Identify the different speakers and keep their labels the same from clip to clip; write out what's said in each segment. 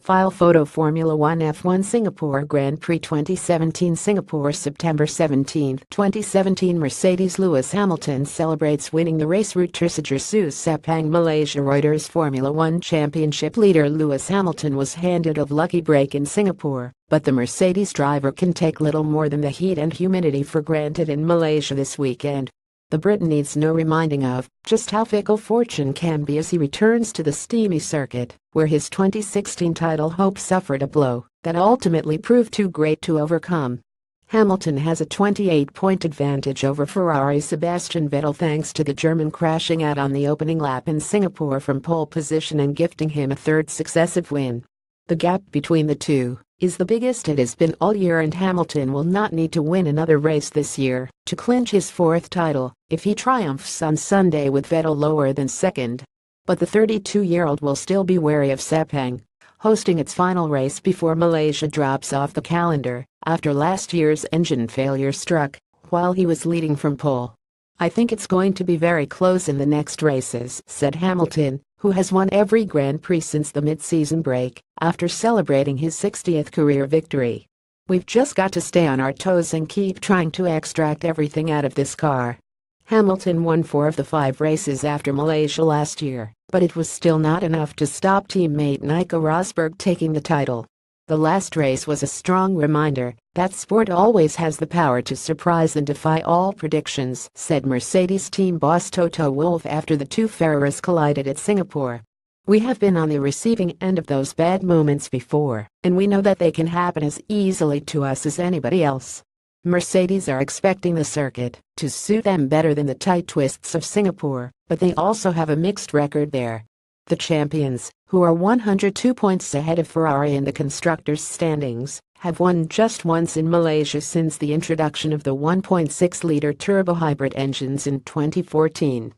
Speaker 1: File photo Formula 1 F1 Singapore Grand Prix 2017 Singapore September 17, 2017 Mercedes Lewis Hamilton celebrates winning the race route Tersager Sepang Malaysia Reuters Formula 1 Championship leader Lewis Hamilton was handed a lucky break in Singapore, but the Mercedes driver can take little more than the heat and humidity for granted in Malaysia this weekend. The Brit needs no reminding of just how fickle fortune can be as he returns to the steamy circuit, where his 2016 title hope suffered a blow that ultimately proved too great to overcome. Hamilton has a 28-point advantage over Ferrari's Sebastian Vettel thanks to the German crashing out on the opening lap in Singapore from pole position and gifting him a third successive win. The gap between the two is the biggest it has been all year, and Hamilton will not need to win another race this year to clinch his fourth title if he triumphs on Sunday with Vettel lower than second. But the 32-year-old will still be wary of Sepang, hosting its final race before Malaysia drops off the calendar after last year's engine failure struck while he was leading from pole. "I think it's going to be very close in the next races," said Hamilton, who has won every Grand Prix since the mid-season break after celebrating his 60th career victory. "We've just got to stay on our toes and keep trying to extract everything out of this car." Hamilton won 4 of the 5 races after Malaysia last year, but it was still not enough to stop teammate Nico Rosberg taking the title. "The last race was a strong reminder that sport always has the power to surprise and defy all predictions," said Mercedes team boss Toto Wolff after the two Ferraris collided at Singapore. "We have been on the receiving end of those bad moments before, and we know that they can happen as easily to us as anybody else." Mercedes are expecting the circuit to suit them better than the tight twists of Singapore, but they also have a mixed record there. The champions, who are 102 points ahead of Ferrari in the constructors' standings, have won just once in Malaysia since the introduction of the 1.6-liter turbo-hybrid engines in 2014.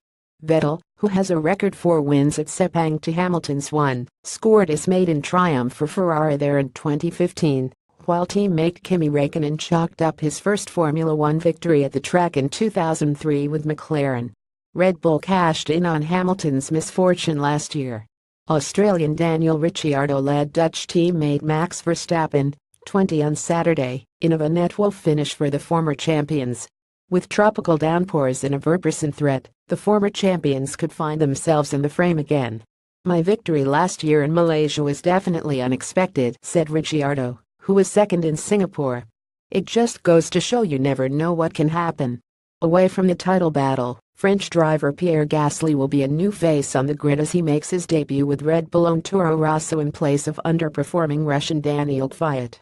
Speaker 1: Vettel, who has a record 4 wins at Sepang to Hamilton's 1, scored his maiden triumph for Ferrari there in 2015, while teammate Kimi Räikkönen chalked up his first Formula 1 victory at the track in 2003 with McLaren. Red Bull cashed in on Hamilton's misfortune last year. Australian Daniel Ricciardo led Dutch teammate Max Verstappen, 20 on Saturday, in a Vanetwolf finish for the former champions. With tropical downpours and a Verperson threat, the former champions could find themselves in the frame again. "My victory last year in Malaysia was definitely unexpected," said Ricciardo, who was second in Singapore. "It just goes to show you never know what can happen." Away from the title battle, French driver Pierre Gasly will be a new face on the grid as he makes his debut with Red Bull own Toro Rosso in place of underperforming Russian Daniil Kvyat.